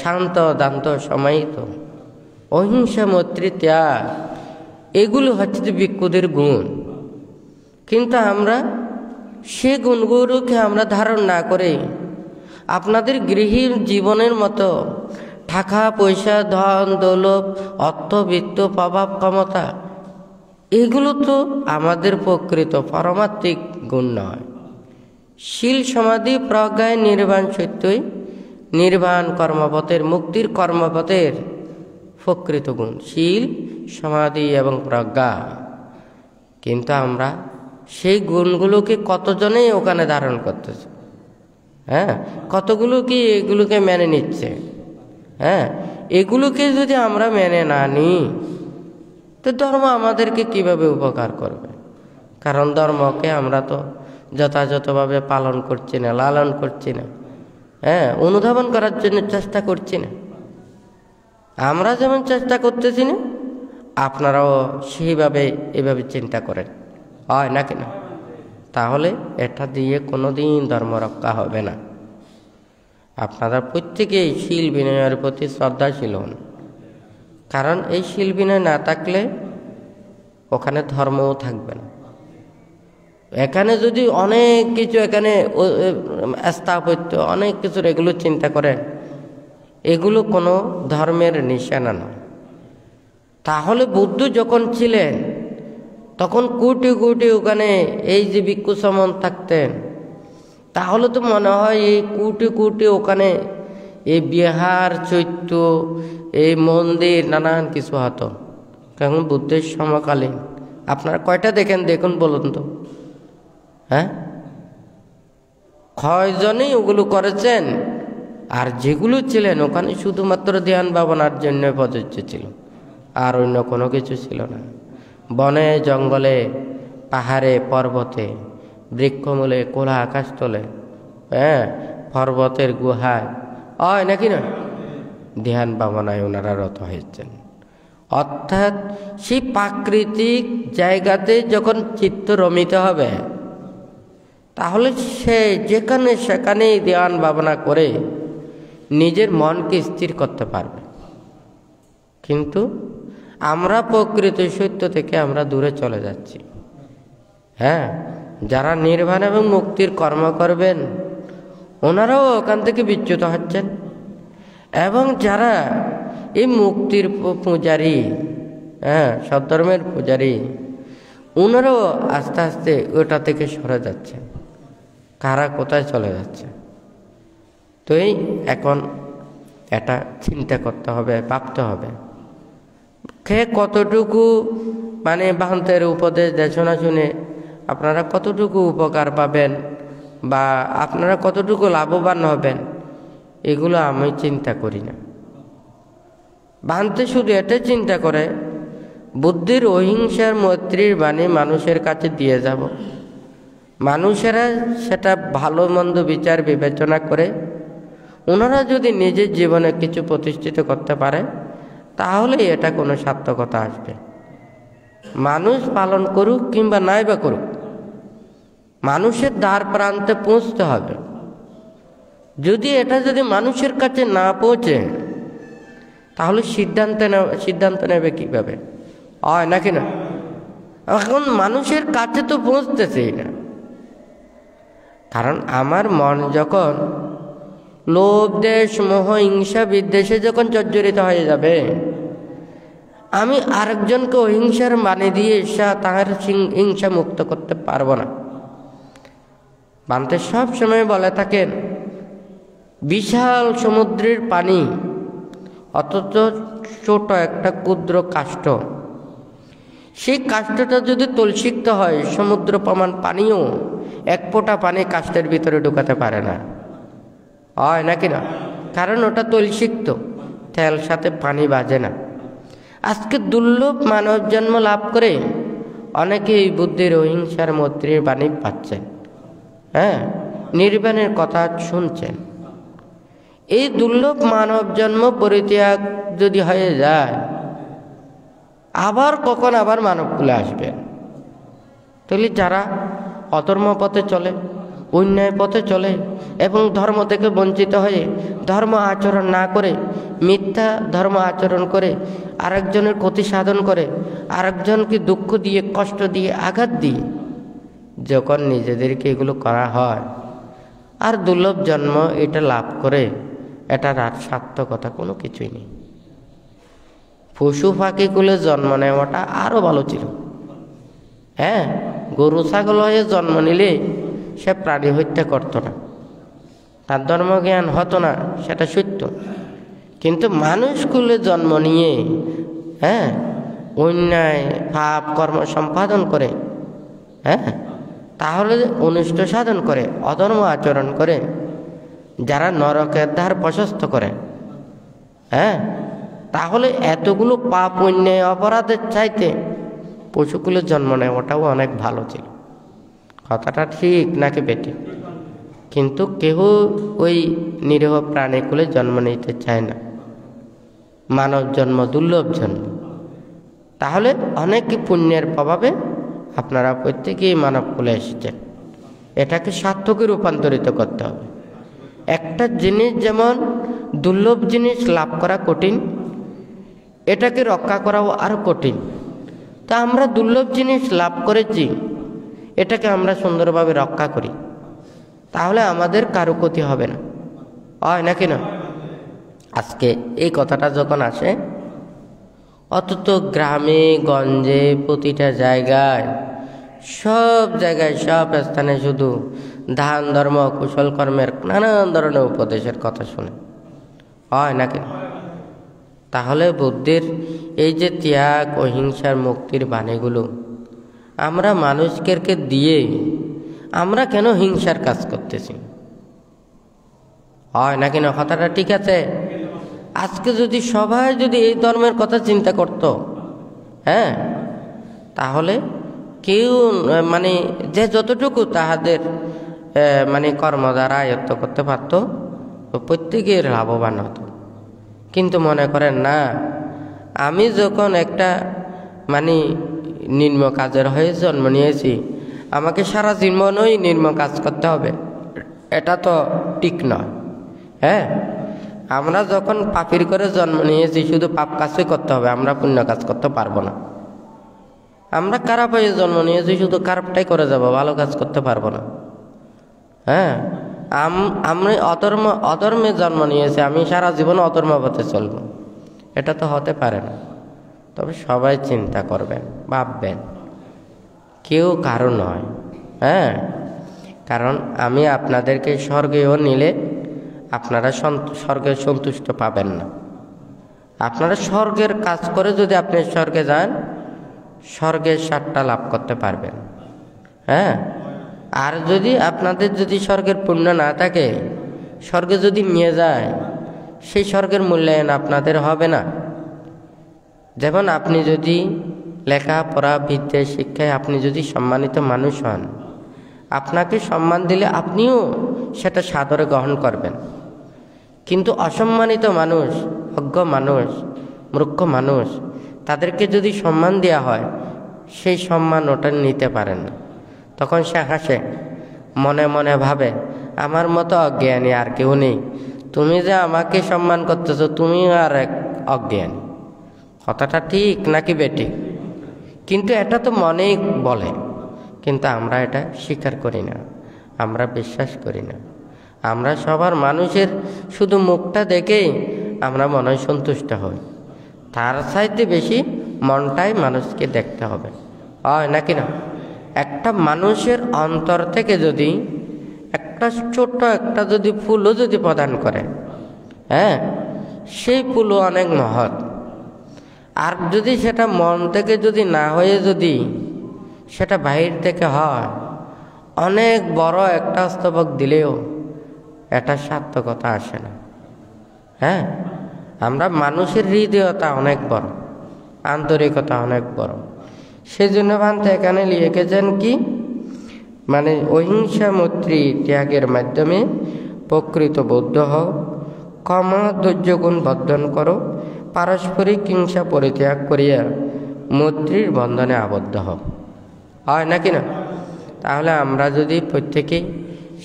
শান্ত দান্ত সমাহিত, অহিংসা, মৈত্রী, ত্যাগ, এগুলো হচ্ছে যে ভিক্ষুদের গুণ। কিন্তু আমরা সে গুণগুলোকে আমরা ধারণ না করে আপনাদের গৃহীর জীবনের মতো টাকা পয়সা ধন দৌলত অর্থবিত্ত প্রভাব ক্ষমতা এগুলো তো আমাদের প্রকৃত পারমাত্মিক গুণ নয়। শীল সমাধি প্রজ্ঞায় নির্বাণ সত্যই নির্বাণ কর্মপথের মুক্তির কর্মপথের প্রকৃত গুণ শীল সমাধি এবং প্রজ্ঞা। কিন্তু আমরা সেই গুণগুলোকে কতজনেই ওখানে ধারণ করতেছে, কতগুলো কি এগুলোকে মেনে নিচ্ছে? এগুলোকে যদি আমরা মেনে না নিই তো ধর্ম আমাদেরকে কিভাবে উপকার করবে? কারণ ধর্মকে আমরা তো যথাযথভাবে পালন করছি না, লালন করছি না, অনুধাবন করার জন্য চেষ্টা করছি না। আমরা যেমন চেষ্টা করতেছি না, আপনারাও সেইভাবে এভাবে চিন্তা করেন, হয় নাকি না? তাহলে এটা দিয়ে কোনোদিন ধর্ম রক্ষা হবে না। আপনারা প্রত্যেকেই শীল বিনয়ের প্রতি শ্রদ্ধাশীল হন, কারণ এই শীল বিনয় না থাকলে ওখানে ধর্মও থাকবে না। এখানে যদি অনেক কিছু এখানে স্থাপত্য অনেক কিছুর এগুলো চিন্তা করেন, এগুলো কোনো ধর্মের নিশানা নয়। তাহলে বুদ্ধ যখন ছিলেন তখন কোটি কোটি ওখানে এই যে ভিক্ষু সমন থাকতেন, তাহলে তো মনে হয় এই কোটি কোটি ওখানে এই বিহার চৈত্য এই মন্দির নানান কিছু হতো। কারণ বুদ্ধের সমকালীন আপনারা কয়টা দেখুন বলুন তো, কয়জনই ওগুলো করেছেন? আর যেগুলো ছিলেন ওখানে শুধুমাত্র ধ্যান ভাবনার জন্য প্রযোজ্য ছিল, আর অন্য কোনো কিছু ছিল না। বনে জঙ্গলে পাহাড়ে পর্বতে বৃক্ষমূলে খোলা আকাশতলে পর্বতের গুহায় হয় নাকি না ধ্যান ভাবনায় ওনারা রত হয়েছেন। অর্থাৎ সেই প্রাকৃতিক জায়গাতে যখন চিত্ত রমিত হবে তাহলে সে যেখানে সেখানেই ধ্যান ভাবনা করে নিজের মনকে স্থির করতে পারবে। কিন্তু আমরা প্রকৃত সত্য থেকে আমরা দূরে চলে যাচ্ছি। যারা নির্বাণ এবং মুক্তির কর্ম করবেন ওনারাও ওখান থেকে বিচ্যুত হচ্ছেন, এবং যারা এই মুক্তির পূজারী, সদ্ধর্মের পূজারী, ওনারাও আস্তে আস্তে ওটা থেকে সরে যাচ্ছে। কারা কোথায় চলে যাচ্ছে? তো এই এখন এটা চিন্তা করতে হবে, ভাবতে হবে কে কতটুকু মানে বাহন্তের উপদেশ দেশনা শুনে আপনারা কতটুকু উপকার পাবেন বা আপনারা কতটুকু লাভবান হবেন, এগুলো আমি চিন্তা করি না। ভান্তে শুধু এটা চিন্তা করে বুদ্ধির অহিংসার মৈত্রীর বাণী মানুষের কাছে দিয়ে যাব, মানুষেরা সেটা ভালো মন্দ বিচার বিবেচনা করে ওনারা যদি নিজের জীবনে কিছু প্রতিষ্ঠিত করতে পারে তাহলে এটা কোনো সার্থকতা আসবে। মানুষ পালন করুক কিংবা নাই বা করুক, মানুষের দ্বার প্রান্তে পৌঁছতে হবে। যদি এটা যদি মানুষের কাছে না পৌঁছে তাহলে সিদ্ধান্ত নেবে কীভাবে? হয় নাকি না? এখন মানুষের কাছে তো পৌঁছতেছেই না। কারণ আমার মন যখন লোভ, দেশ, মোহ, হিংসা, বিদ্বেষে যখন জর্জরিত হয়ে যাবে, আমি আরেকজনকে অহিংসার বাণী দিয়ে তাহার হিংসা মুক্ত করতে পারবো না। বান্তে সব সময় বলে থাকেন বিশাল সমুদ্রের পানি অথচ ছোট একটা ক্ষুদ্র কাষ্ঠ, সেই কাষ্ঠটা যদি তলসিক্ত হয় সমুদ্র প্রমাণ পানিও এক ফোঁটা পানি কাষ্ঠের ভিতরে ঢুকাতে পারে না। হয় নাকি না? কারণ ওটা তলসিক্ত, তেল সাথে পানি বাজে না। আজকে দুর্লভ মানব জন্ম লাভ করে অনেকে এই বুদ্ধির অহিংসার মৈত্রীর বাণী পাচ্ছেন, নির্বাণের কথা শুনছেন। এই দুর্লভ মানব জন্ম পরিত্যাগ যদি হয়ে যায় আবার কখন আবার মানব কুলে আসবে? তাহলে যারা অধর্ম পথে চলে, অন্যায় পথে চলে এবং ধর্ম থেকে বঞ্চিত হয়ে ধর্ম আচরণ না করে মিথ্যা ধর্ম আচরণ করে আরেকজনের ক্ষতি সাধন করে, আরেকজনকে দুঃখ দিয়ে, কষ্ট দিয়ে, আঘাত দিয়ে যখন নিজেদেরকে এগুলো করা হয় আর দুর্লভ জন্ম এটা লাভ করে, এটার আর সার্থকতা কোনো কিছুই নেই। পশু পাখি কুলে জন্ম নেওয়াটা আরও ভালো ছিল। গরু ছাগল হয়ে জন্ম নিলে সে প্রাণী হত্যা করতো না, তার ধর্মজ্ঞান হতো না, সেটা সত্য। কিন্তু মানুষ কুলে জন্ম নিয়ে অন্যায় পাপ কর্ম সম্পাদন করে, তাহলে অনিষ্ট সাধন করে, অধর্ম আচরণ করে, যারা নরকের দ্বার প্রশস্ত করে, তাহলে এতগুলো পাপ অন্যায় অপরাধের চাইতে পশুকুলে জন্ম নেওয়াটাও অনেক ভালো ছিল। কথাটা ঠিক নাকি বেটি? কিন্তু কেউ ওই নিরীহ প্রাণীকুলে জন্ম নিতে চায় না। মানব জন্ম দুর্লভ জন্ম। তাহলে অনেক পুণ্যের প্রভাবে আপনারা প্রত্যেকেই মানব কুলে এসেছেন। এটাকে সার্থকে রূপান্তরিত করতে হবে। একটা জিনিস যেমন দুর্লভ জিনিস লাভ করা কঠিন, এটাকে রক্ষা করাও আরও কঠিন। তা আমরা দুর্লভ জিনিস লাভ করেছি, এটাকে আমরা সুন্দরভাবে রক্ষা করি, তাহলে আমাদের কারো ক্ষতি হবে না। হয় নাকি না? আজকে এই কথাটা যখন আসে, অথচ গ্রামে গঞ্জে প্রতিটা জায়গায় সব স্থানে শুধু দান ধর্ম কুশল কর্মের নানান ধরনের উপদেশের কথা শুনে। হয় নাকি? তাহলে বুদ্ধির এই যে ত্যাগ অহিংসার মুক্তির বাণীগুলো আমরা মানুষকে দিয়ে আমরা কেন হিংসার কাজ করতেছি? হয় নাকি না? কথাটা ঠিক আছে? আজকে যদি সবাই যদি এই ধর্মের কথা চিন্তা করত, তাহলে কেউ যে যতটুকু তাহাদের কর্ম দ্বারা আয়ত্ত করতে পারত প্রত্যেকের লাভবান হতো। কিন্তু মনে করেন না, আমি যখন একটা নিম্ন কাজের হয়ে জন্ম নিয়েছি, আমাকে সারা জীবনই নিম্ন কাজ করতে হবে, এটা তো ঠিক নয়। আমরা যখন পাপীর করে জন্ম নিয়েছি শুধু পাপ কাজই করতে হবে, আমরা পুণ্য কাজ করতে পারবো না। আমরা খারাপ হয়ে জন্ম নিয়েছি, শুধু খারাপটাই করে যাব, ভালো কাজ করতে পারবো না। আমি অধর্মে জন্ম নিয়েছি, আমি সারা জীবন অধর্ম পথে চলবো, এটা তো হতে পারে না। তবে সবাই চিন্তা করবেন, ভাববেন, কেউ কারো নয়। কারণ আমি আপনাদেরকে স্বর্গেও নিলে আপনারা স্বর্গে সন্তুষ্ট পাবেন না। আপনারা স্বর্গের কাজ করে যদি আপনি স্বর্গে যান, স্বর্গের স্বাদটা লাভ করতে পারবেন। আর যদি আপনাদের যদি স্বর্গের পুণ্য না থাকে, স্বর্গে যদি নিয়ে যায়, সেই স্বর্গের মূল্যায়ন আপনাদের হবে না। যেমন আপনি যদি লেখাপড়া বিদ্যা শিক্ষায় আপনি যদি সম্মানিত মানুষ হন, আপনাকে সম্মান দিলে আপনিও সেটা সাদরে গ্রহণ করবেন। কিন্তু অসম্মানিত মানুষ, অজ্ঞ মানুষ, মূর্খ মানুষ, তাদেরকে যদি সম্মান দেওয়া হয়, সেই সম্মান ওটা নিতে পারেন না। তখন সে হাসে, মনে মনে ভাবে আমার মতো অজ্ঞানী আর কেউ নেই, তুমি যে আমাকে সম্মান করতেছো তুমিও আর এক অজ্ঞানী। কথাটা ঠিক নাকি বেঠিক? কিন্তু এটা তো মনেই বলে, কিন্তু আমরা এটা স্বীকার করি না, আমরা বিশ্বাস করি না। আমরা সবার মানুষের শুধু মুখটা দেখেই আমরা মনে হয় সন্তুষ্ট হই, তার চাইতে বেশি মনটাই মানুষকে দেখতে হবে, হয় নাকি না? একটা মানুষের অন্তর থেকে যদি একটা ছোট্ট একটা যদি ফুলও যদি প্রদান করে, হ্যাঁ, সেই ফুলও অনেক মহৎ। আর যদি সেটা মন থেকে যদি না হয়ে যদি সেটা বাহির থেকে হয়, অনেক বড় একটা স্তবক দিলেও এটা সার্থকতা আসে না। হ্যাঁ, আমরা মানুষের হৃদয়তা অনেক বড়, আন্তরিকতা অনেক বড়। সেজন্য ভান্তে এখানে লিখেছেন কি, মানে অহিংসা মৈত্রী ত্যাগের মাধ্যমে প্রকৃত বৌদ্ধ হও, ক্ষমা ধৈর্য গুণ বর্ধন করো, পারস্পরিক হিংসা পরিত্যাগ করিয়া মৈত্রীর বন্ধনে আবদ্ধ হও। হয় নাকি না? তাহলে আমরা যদি প্রত্যেকেই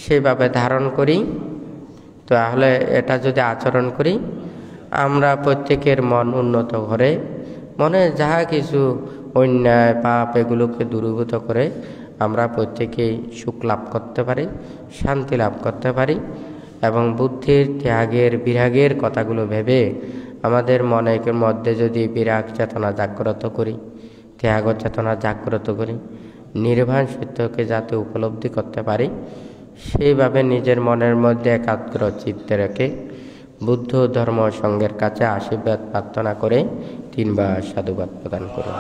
সেভাবে ধারণ করি, তাহলে এটা যদি আচরণ করি, আমরা প্রত্যেকের মন উন্নত করে মনে যাহা কিছু অন্যায় পাপ এগুলোকে দূরীভূত করে আমরা প্রত্যেকেই সুখ লাভ করতে পারি, শান্তি লাভ করতে পারি। এবং বুদ্ধির ত্যাগের বিরাগের কথাগুলো ভেবে আমাদের মনের মধ্যে যদি বিরাগ চেতনা জাগ্রত করি, ত্যাগ চেতনা জাগ্রত করি, নির্বাণ সত্যকে যাতে উপলব্ধি করতে পারি, সেইভাবে নিজের মনের মধ্যে একাগ্র চিত্তে রেখে বুদ্ধ ধর্ম সংঘের কাছে আশীর্বাদ প্রার্থনা করে 3 বার সাধুবাদ প্রদান করুন।